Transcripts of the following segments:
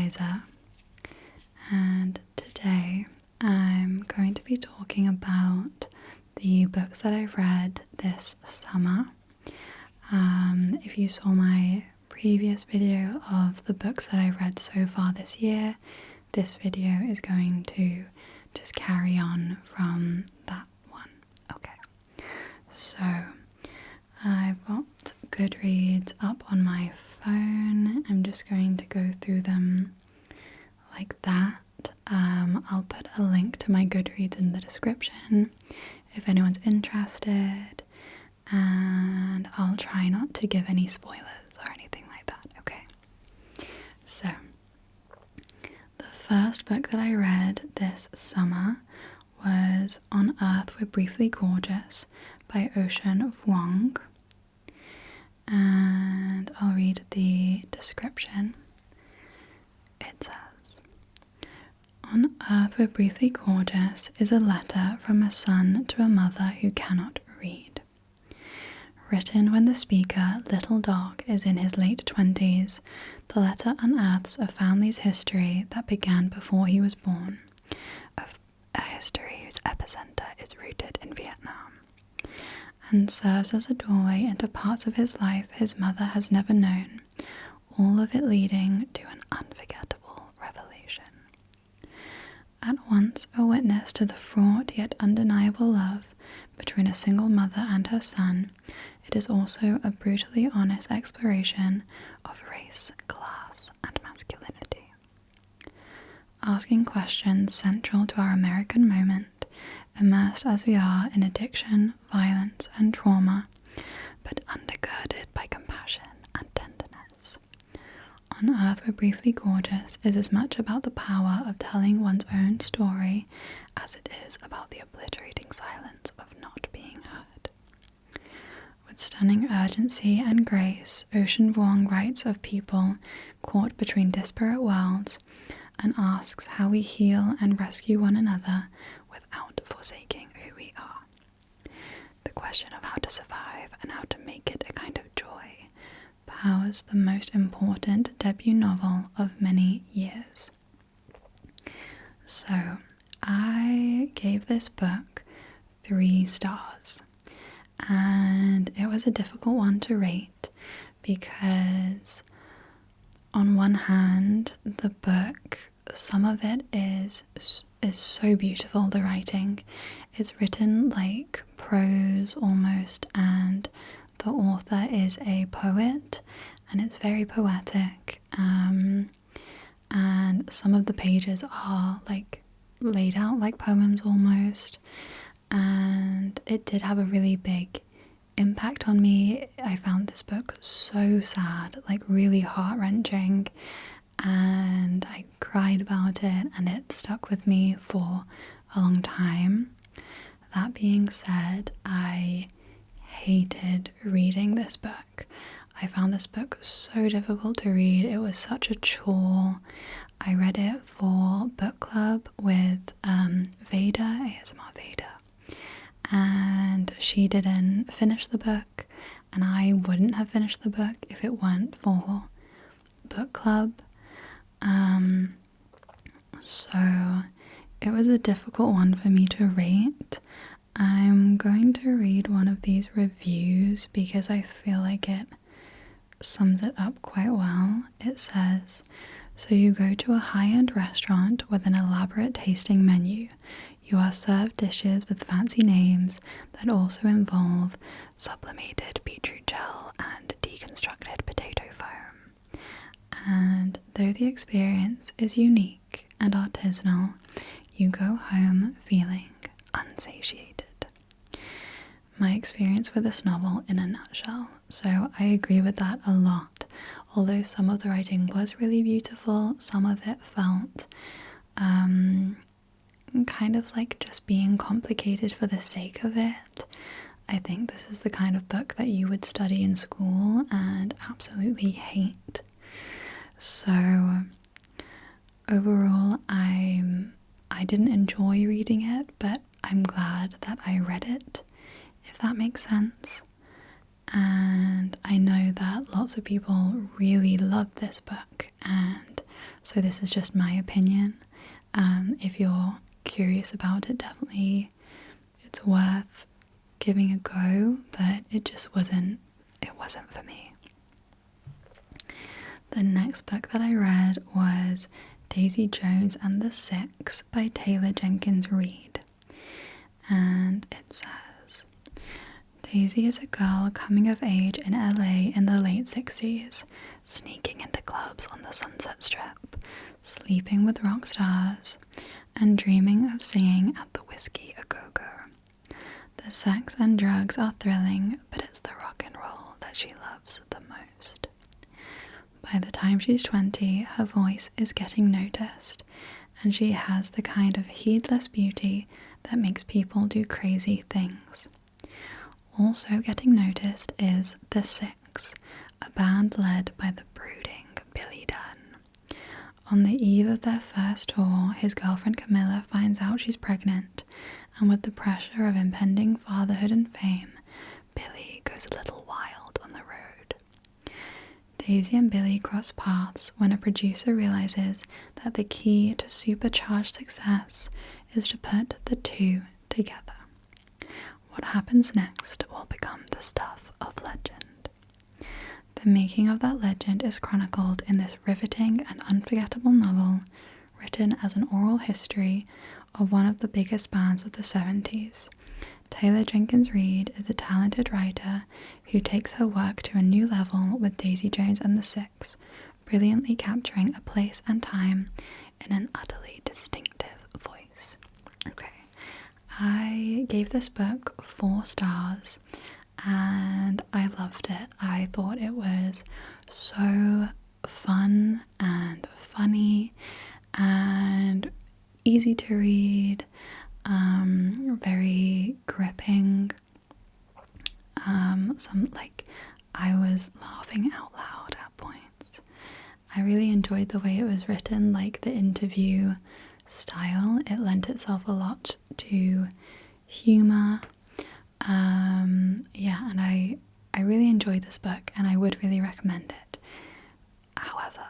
Eliza, and today I'm going to be talking about the books that I've read this summer. If you saw my previous video of the books that I've read so far this year, this video is going to just carry on from that one. Okay, so I've got Goodreads up on my phone. I'm just going to go through them like that. I'll put a link to my Goodreads in the description if anyone's interested, and I'll try not to give any spoilers or anything like that, okay? So, the first book that I read this summer was On Earth We're Briefly Gorgeous by Ocean Vuong. And I'll read the description. It says, On Earth We're Briefly Gorgeous is a letter from a son to a mother who cannot read. Written when the speaker, Little Dog, is in his late 20s, the letter unearths a family's history that began before he was born, a history whose epicenter is rooted in Vietnam, and serves as a doorway into parts of his life his mother has never known, all of it leading to an unforgettable revelation. At once a witness to the fraught yet undeniable love between a single mother and her son, it is also a brutally honest exploration of race, class, and masculinity. Asking questions central to our American moment, immersed as we are in addiction, violence, and trauma, but undergirded by compassion and tenderness. On Earth We're Briefly Gorgeous is as much about the power of telling one's own story as it is about the obliterating silence of not being heard. With stunning urgency and grace, Ocean Vuong writes of people caught between disparate worlds and asks how we heal and rescue one another without forsaking who we are. The question of how to survive and how to make it a kind of joy powers the most important debut novel of many years. So, I gave this book 3 stars, and it was a difficult one to rate because on one hand, the book, some of it is so beautiful, the writing. It's written like prose almost, and the author is a poet, and it's very poetic. And some of the pages are like laid out like poems almost. And it did have a really big impact on me. I found this book so sad, like really heart-wrenching, and I cried about it, and it stuck with me for a long time. That being said, I hated reading this book. I found this book so difficult to read. It was such a chore. I read it for book club with Veda, ASMR Veda, and she didn't finish the book, and I wouldn't have finished the book if it weren't for book club. So it was a difficult one for me to rate. I'm going to read one of these reviews because I feel like it sums it up quite well. It says, so you go to a high-end restaurant with an elaborate tasting menu. You are served dishes with fancy names that also involve sublimated beetroot gel and deconstructed potato foam. And though the experience is unique and artisanal, you go home feeling unsatiated. My experience with this novel in a nutshell. So I agree with that a lot. Although some of the writing was really beautiful, some of it felt kind of like just being complicated for the sake of it. I think this is the kind of book that you would study in school and absolutely hate. So overall, I didn't enjoy reading it, but I'm glad that I read it, if that makes sense. And I know that lots of people really love this book, and so this is just my opinion. If you're curious about it, definitely it's worth giving a go, but it wasn't for me. The next book that I read was Daisy Jones and the Six by Taylor Jenkins Reid. And it says, Daisy is a girl coming of age in LA in the late 60s, sneaking into clubs on the Sunset Strip, sleeping with rock stars, and dreaming of singing at the Whiskey A Go-Go. The sex and drugs are thrilling, but it's the rock and roll that she loves the most. By the time she's 20, her voice is getting noticed, and she has the kind of heedless beauty that makes people do crazy things. Also getting noticed is The Six, a band led by the brooding Billy Dunn. On the eve of their first tour, his girlfriend Camilla finds out she's pregnant, and with the pressure of impending fatherhood and fame, Billy goes a little wild on the road. Daisy and Billy cross paths when a producer realizes that the key to supercharged success is to put the two together. What happens next will become the stuff of legend. The making of that legend is chronicled in this riveting and unforgettable novel, written as an oral history of one of the biggest bands of the 70s. Taylor Jenkins Reid is a talented writer who takes her work to a new level with Daisy Jones and the Six, brilliantly capturing a place and time in an utterly distinctive voice. Okay, I gave this book 4 stars and I loved it. I thought it was so fun and funny and easy to read, very gripping. I was laughing out loud at points. I really enjoyed the way it was written, like the interview style. It lent itself a lot to humor. And I really enjoyed this book and I would really recommend it. However,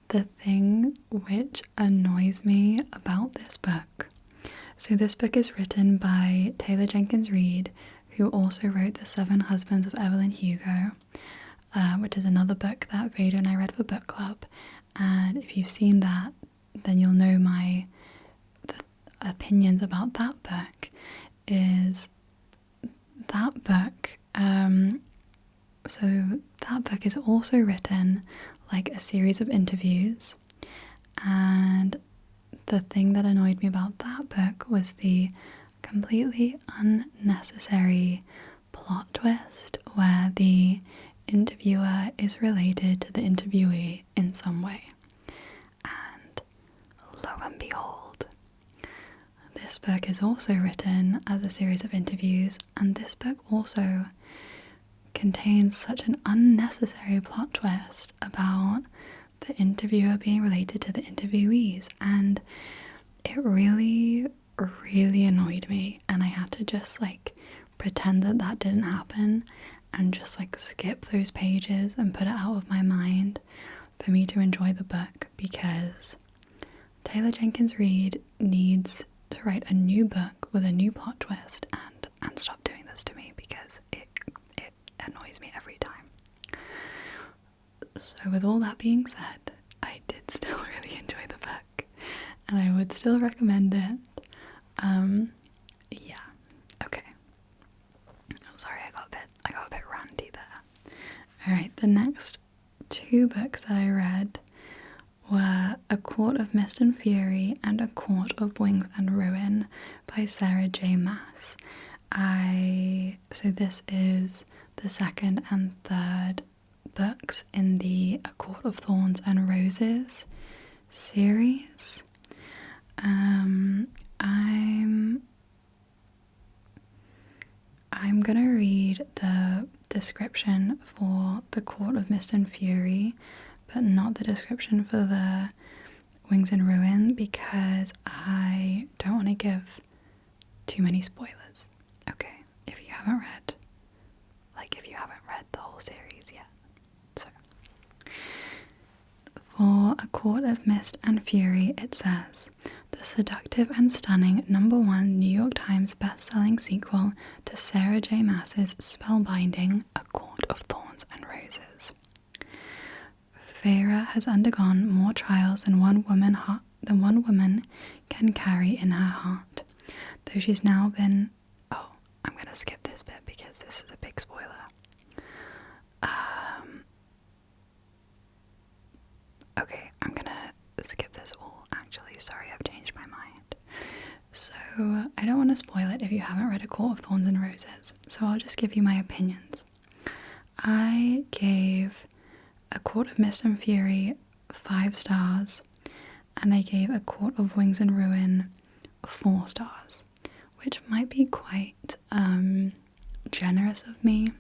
the thing which annoys me about this book, so this book is written by Taylor Jenkins Reid, who also wrote The 7 Husbands of Evelyn Hugo, which is another book that Veda and I read for book club. And if you've seen that, then you'll know my opinions about that book. Is that book, so that book is also written like a series of interviews, and the thing that annoyed me about that book was the completely unnecessary plot twist where the interviewer is related to the interviewee in some way. And lo and behold, this book is also written as a series of interviews, and this book also contains such an unnecessary plot twist about the interviewer being related to the interviewees, and it really annoyed me, and I had to just pretend that didn't happen and just skip those pages and put it out of my mind for me to enjoy the book, because Taylor Jenkins Reid needs to write a new book with a new plot twist and stop doing this to me, because it annoys me every time. So with all that being said, I did still really enjoy the book and I would still recommend it. Okay. I'm sorry, I got a bit ranty there. Alright, the next 2 books that I read were A Court of Mist and Fury and A Court of Wings and Ruin by Sarah J. Maas. So this is the second and third books in the A Court of Thorns and Roses series. I'm gonna read the description for The Court of Mist and Fury, but not the description for the Wings and Ruin, because I don't want to give too many spoilers. Okay, if you haven't read the whole series yet. So, For A Court of Mist and Fury, it says, the seductive and stunning #1 New York Times best-selling sequel to Sarah J. Maas's spellbinding A Court of Thorns and Roses. Feyre has undergone more trials than one woman can carry in her heart, though she's now been... Oh, I'm going to skip this bit because this is a big spoiler. Okay, I'm going to skip this all, actually. Sorry, I've changed my mind. So, I don't want to spoil it if you haven't read A Court of Thorns and Roses, so I'll just give you my opinions. I gave A Court of Mist and Fury 5 stars, and I gave A Court of Wings and Ruin 4 stars, which might be quite generous of me,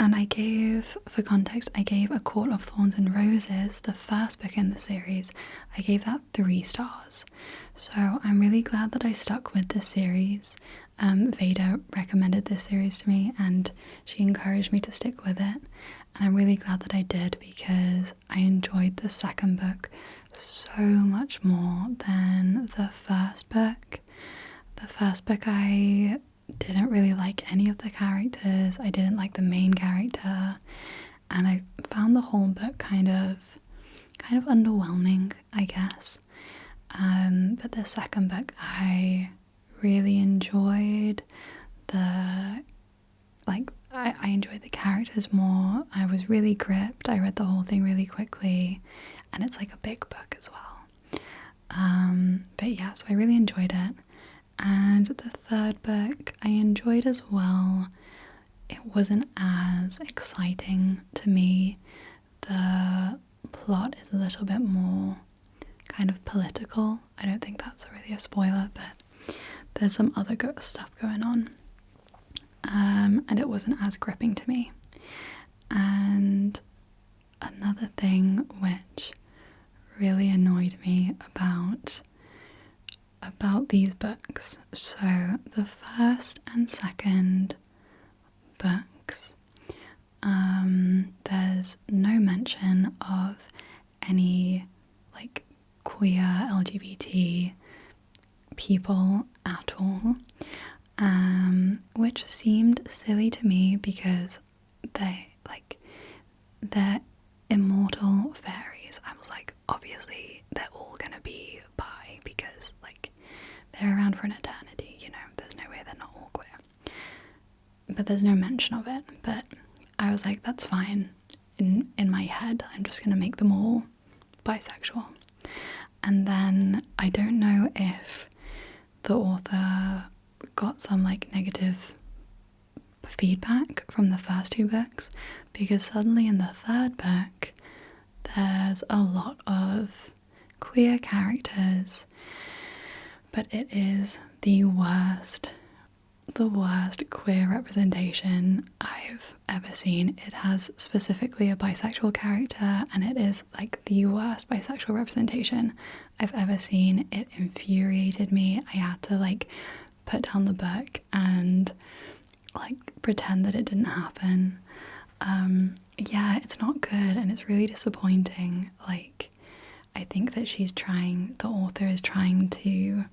and I gave, for context, I gave A Court of Thorns and Roses, the first book in the series, I gave that 3 stars. So I'm really glad that I stuck with this series. Veda recommended this series to me and she encouraged me to stick with it. And I'm really glad that I did because I enjoyed the second book so much more than the first book. The first book I didn't really like any of the characters. I didn't like the main character, and I found the whole book kind of underwhelming, I guess. But the second book I really enjoyed. I enjoyed the characters more. I was really gripped. I read the whole thing really quickly, and it's like a big book as well. But yeah, so I really enjoyed it. And the third book I enjoyed as well. It wasn't as exciting to me. The plot is a little bit more kind of political. I don't think that's really a spoiler, but there's some other stuff going on. And it wasn't as gripping to me. And another thing which really annoyed me about these books, so the first and second books, there's no mention of any like queer LGBT people at all, which seemed silly to me because they're immortal fairies. I was like, obviously they're all gonna be bi because like they're around for an eternity, you know, there's no way they're not all queer. But there's no mention of it. But I was like, that's fine. In my head, I'm just gonna make them all bisexual. And then I don't know if the author got some like negative feedback from the first 2 books, because suddenly in the third book there's a lot of queer characters, but it is the worst queer representation I've ever seen. It has specifically a bisexual character, and it is like the worst bisexual representation I've ever seen. It infuriated me. I had to like put down the book and like pretend that it didn't happen. Yeah, it's not good and it's really disappointing. Like, I think that the author is trying to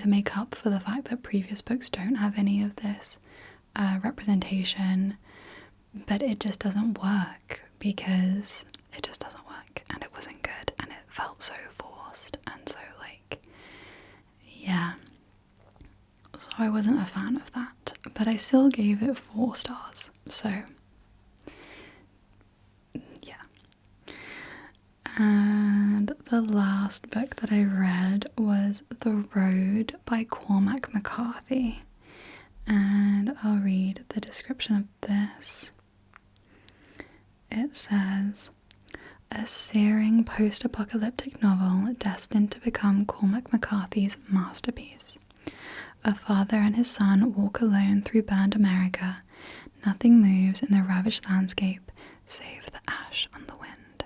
make up for the fact that previous books don't have any of this representation, but it just doesn't work, because it just doesn't work, and it wasn't good, and it felt so forced, and so like, yeah. So I wasn't a fan of that, but I still gave it 4 stars, so yeah. And the last book that I read was The Road by Cormac McCarthy, and I'll read the description of this. It says, a searing post-apocalyptic novel destined to become Cormac McCarthy's masterpiece. A father and his son walk alone through burned America. Nothing moves in the ravaged landscape save the ash on the wind.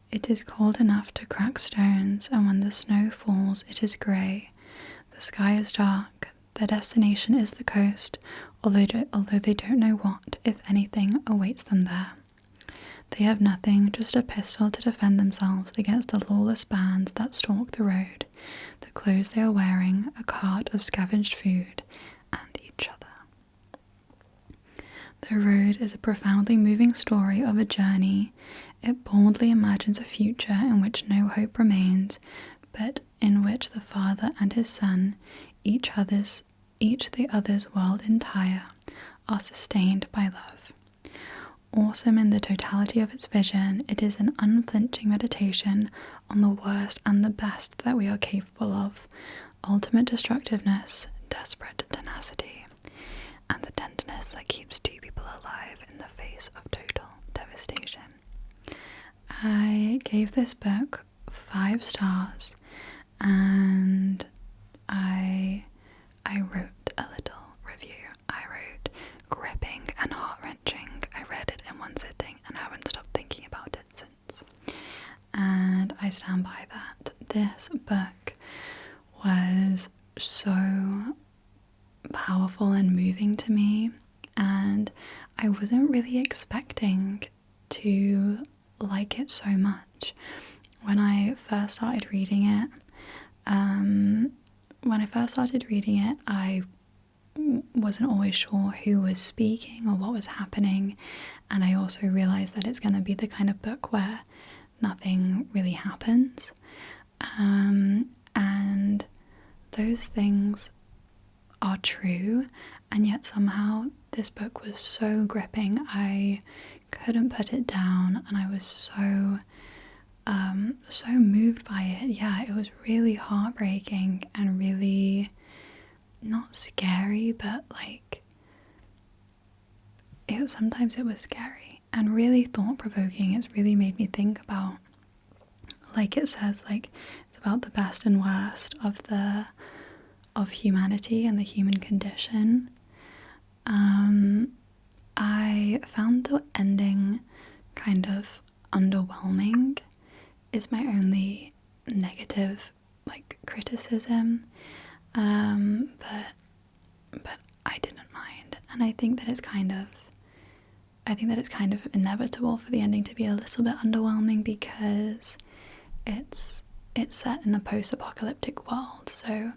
It is cold enough to crack stones, and when the snow falls, it is grey. The sky is dark. Their destination is the coast, although they don't know what, if anything, awaits them there. They have nothing, just a pistol to defend themselves against the lawless bands that stalk the road, the clothes they are wearing, a cart of scavenged food, and each other. The road is a profoundly moving story of a journey. It boldly imagines a future in which no hope remains, but in which the father and his son, each the other's world entire, are sustained by love. Awesome in the totality of its vision, it is an unflinching meditation on the worst and the best that we are capable of, ultimate destructiveness, desperate tenacity, and the tenderness that keeps two people alive in the face of total devastation. I gave this book 5 stars, and I wrote a little review. I wrote gripping and heart-wrenching. I read it in one sitting and haven't stopped thinking about it since. And I stand by that. This book was so powerful and moving to me, and I wasn't really expecting to like it so much. When I first started reading it, I wasn't always sure who was speaking or what was happening, and I also realized that it's going to be the kind of book where nothing really happens, and those things are true, and yet somehow this book was so gripping. I couldn't put it down, and I was so moved by it. Yeah, it was really heartbreaking and really not scary, but like sometimes it was scary and really thought-provoking. It's really made me think about, like it says, like it's about the best and worst of humanity and the human condition. I found the ending kind of underwhelming, is my only negative criticism, but I didn't mind, and I think that it's kind of inevitable for the ending to be a little bit underwhelming, because it's set in a post-apocalyptic world, so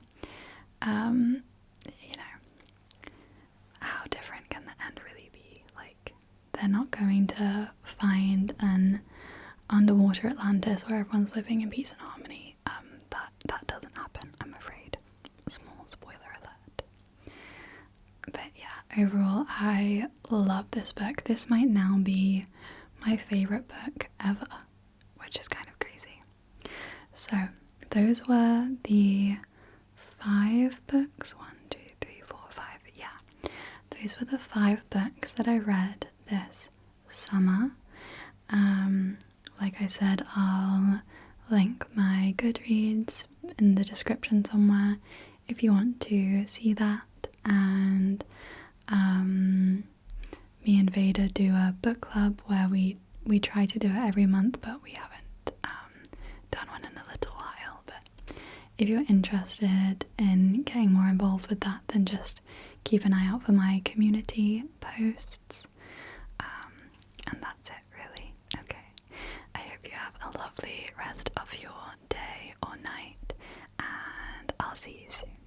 how different can the end really be? Like, they're not going to find an underwater Atlantis where everyone's living in peace and harmony. That doesn't happen, I'm afraid. Small spoiler alert. But yeah, overall, I love this book. This might now be my favourite book ever, which is kind of crazy. So, those were the 5 books. 1, 2, 3, 4, 5. Yeah. Those were the 5 books that I read this summer. Like I said, I'll link my Goodreads in the description somewhere if you want to see that. And me and Veda do a book club where we try to do it every month, but we haven't done one in a little while. But if you're interested in getting more involved with that, then just keep an eye out for my community posts. And that's it, really. Okay. I hope you have a lovely rest of your day or night, and I'll see you soon.